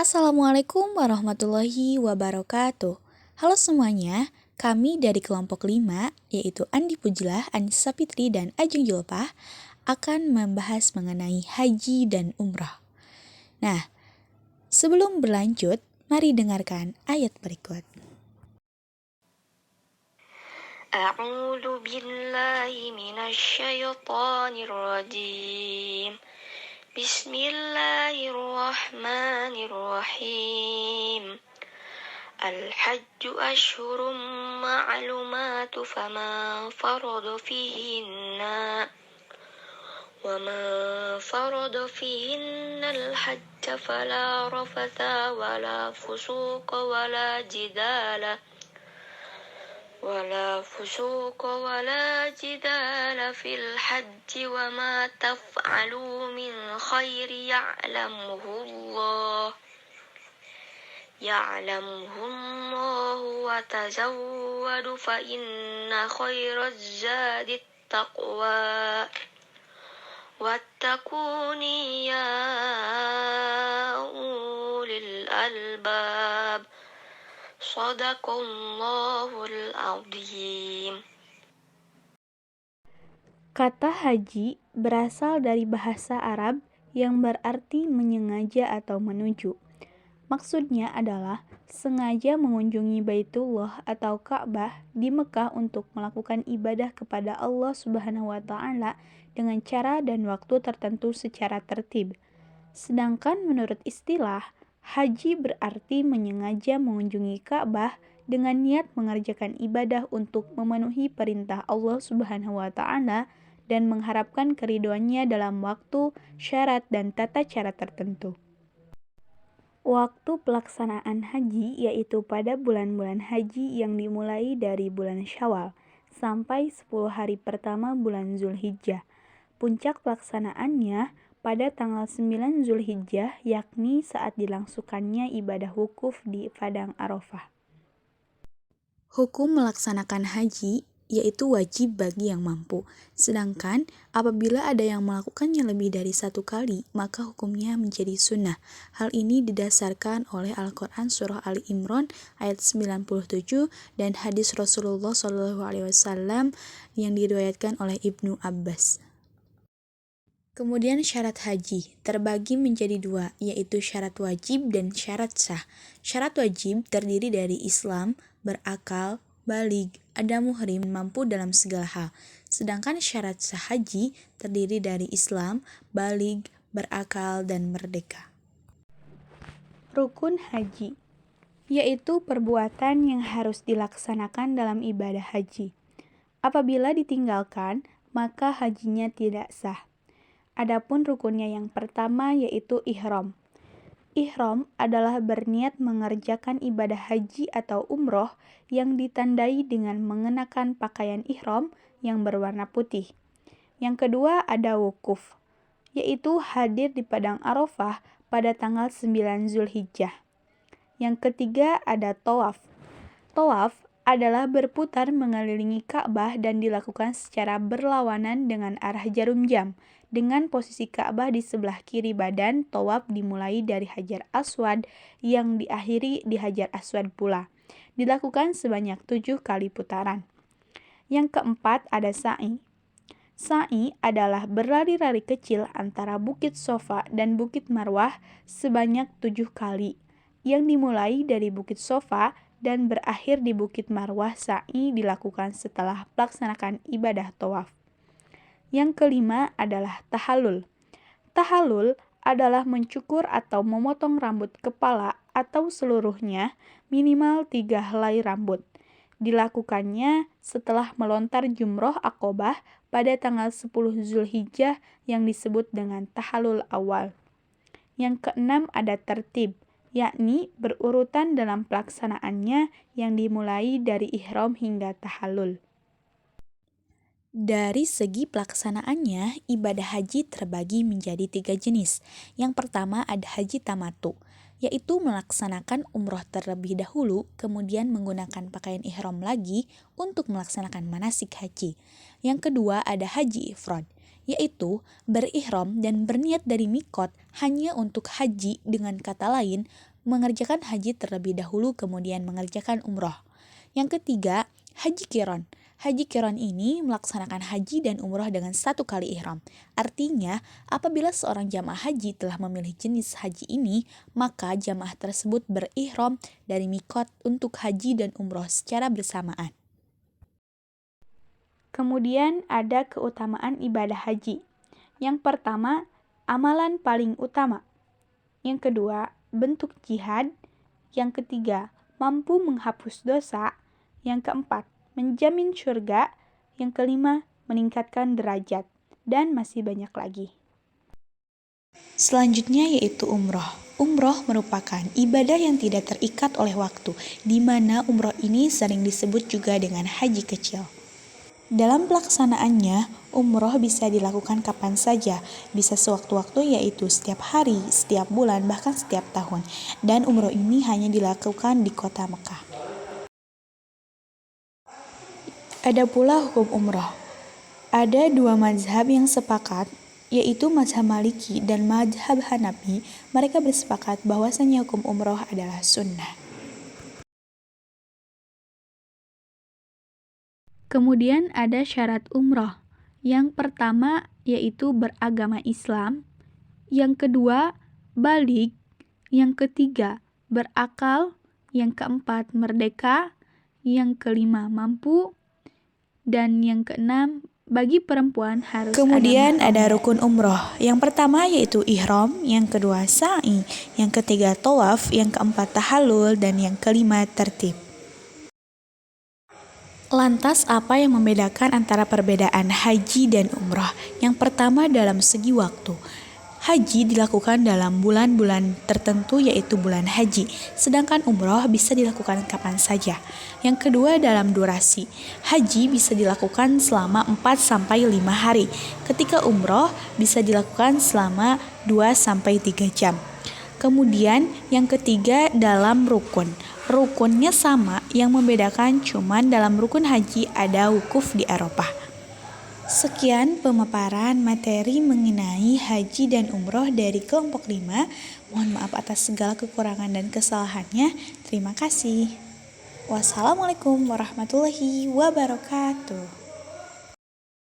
Assalamualaikum warahmatullahi wabarakatuh. Halo semuanya, kami dari kelompok 5, yaitu Andi Pujilah, Anissa Fitri, dan Ajeng Julpah, akan membahas mengenai haji dan umrah. Nah, sebelum berlanjut, mari dengarkan ayat berikut. A'udzu billahi minasyaitonir rajim. Bismillahirrahmanirrahim. Al-hajju ashhurum ma'lumatu faman farada fihinna al-hajja fala rafatha wala fusuqa wala jidala fil hajji wa ma taf'alu min khairi ya'lamuhullahu wa tazawwadu fa inna khairaz zadi taqwa wattaquni ya ulil albab. Shadaqallahul azim. Kata haji berasal dari bahasa Arab yang berarti menyengaja atau menuju. Maksudnya adalah sengaja mengunjungi Baitullah atau Ka'bah di Mekah untuk melakukan ibadah kepada Allah Subhanahu wa taala dengan cara dan waktu tertentu secara tertib. Sedangkan menurut istilah, haji berarti menyengaja mengunjungi Ka'bah dengan niat mengerjakan ibadah untuk memenuhi perintah Allah Subhanahu wa taala dan mengharapkan keridhoannya dalam waktu, syarat, dan tata cara tertentu. Waktu pelaksanaan haji yaitu pada bulan-bulan haji yang dimulai dari bulan Syawal sampai 10 hari pertama bulan Zulhijjah. Puncak pelaksanaannya pada tanggal 9 Zulhijjah, yakni saat dilangsungkannya ibadah wukuf di Padang Arafah. Hukum melaksanakan haji yaitu wajib bagi yang mampu. Sedangkan apabila ada yang melakukannya lebih dari satu kali, maka hukumnya menjadi sunnah. Hal ini didasarkan oleh Al-Quran Surah Ali Imran ayat 97 dan hadis Rasulullah SAW yang diriwayatkan oleh Ibnu Abbas. Kemudian syarat haji terbagi menjadi dua, yaitu syarat wajib dan syarat sah. Syarat wajib terdiri dari Islam, berakal, baligh, ada muhrim, mampu dalam segala hal. Sedangkan syarat sah haji terdiri dari Islam, baligh, berakal, dan merdeka. Rukun haji yaitu perbuatan yang harus dilaksanakan dalam ibadah haji. Apabila ditinggalkan, maka hajinya tidak sah. Adapun rukunnya yang pertama yaitu ihram. Ihram adalah berniat mengerjakan ibadah haji atau umroh yang ditandai dengan mengenakan pakaian ihram yang berwarna putih. Yang kedua ada wukuf, yaitu hadir di Padang Arafah pada tanggal 9 Zulhijjah. Yang ketiga ada tawaf. Tawaf adalah berputar mengelilingi Ka'bah dan dilakukan secara berlawanan dengan arah jarum jam. Dengan posisi Ka'bah di sebelah kiri badan, tawaf dimulai dari Hajar Aswad yang diakhiri di Hajar Aswad pula. Dilakukan sebanyak 7 kali putaran. Yang keempat ada sa'i. Sa'i adalah berlari-lari kecil antara Bukit Sofa dan Bukit Marwah sebanyak 7 kali, yang dimulai dari Bukit Sofa dan berakhir di Bukit Marwah. Sa'i dilakukan setelah melaksanakan ibadah tawaf. Yang kelima adalah tahallul. Tahallul adalah mencukur atau memotong rambut kepala atau seluruhnya minimal 3 helai rambut. Dilakukannya setelah melontar jumroh Aqobah pada tanggal 10 Zulhijjah yang disebut dengan tahallul awal. Yang keenam ada tertib, yakni berurutan dalam pelaksanaannya yang dimulai dari ihram hingga tahallul. Dari segi pelaksanaannya, ibadah haji terbagi menjadi 3 jenis. Yang pertama ada haji tamatu, yaitu melaksanakan umroh terlebih dahulu, kemudian menggunakan pakaian ihram lagi untuk melaksanakan manasik haji. Yang kedua ada haji ifrad, yaitu berihram dan berniat dari mikot hanya untuk haji, dengan kata lain, mengerjakan haji terlebih dahulu kemudian mengerjakan umroh. Yang ketiga, haji qiron. Haji qiron ini melaksanakan haji dan umroh dengan satu kali ihram. Artinya, apabila seorang jamaah haji telah memilih jenis haji ini, maka jamaah tersebut berihram dari mikot untuk haji dan umroh secara bersamaan. Kemudian ada keutamaan ibadah haji. Yang pertama, amalan paling utama. Yang kedua, bentuk jihad. Yang ketiga, mampu menghapus dosa. Yang keempat, menjamin surga. Yang kelima, meningkatkan derajat. Dan masih banyak lagi. Selanjutnya yaitu umroh. Umroh merupakan ibadah yang tidak terikat oleh waktu, di mana umroh ini sering disebut juga dengan haji kecil. Dalam pelaksanaannya, umroh bisa dilakukan kapan saja, bisa sewaktu-waktu yaitu setiap hari, setiap bulan, bahkan setiap tahun. Dan umroh ini hanya dilakukan di kota Mekah. Ada pula hukum umroh. Ada dua mazhab yang sepakat, yaitu mazhab Maliki dan mazhab Hanafi. Mereka bersepakat bahwasanya hukum umroh adalah sunnah. Kemudian ada syarat umroh. Yang pertama yaitu beragama Islam. Yang kedua, baligh. Yang ketiga, berakal. Yang keempat, merdeka. Yang kelima, mampu. Dan yang keenam, bagi perempuan harus Kemudian ada rukun umroh. Yang pertama yaitu ihram, yang kedua sa'i, yang ketiga tawaf, yang keempat tahallul, dan yang kelima tertib. Lantas apa yang membedakan antara perbedaan haji dan umroh? Yang pertama dalam segi waktu. Haji dilakukan dalam bulan-bulan tertentu yaitu bulan haji, sedangkan umroh bisa dilakukan kapan saja. Yang kedua dalam durasi. Haji bisa dilakukan selama 4-5 hari, ketika umroh bisa dilakukan selama 2-3 jam. Kemudian yang ketiga dalam rukun. Rukunnya sama, yang membedakan cuman dalam rukun haji ada wukuf di Arafah. Sekian pemaparan materi mengenai haji dan umroh dari kelompok 5. Mohon maaf atas segala kekurangan dan kesalahannya. Terima kasih. Wassalamualaikum warahmatullahi wabarakatuh.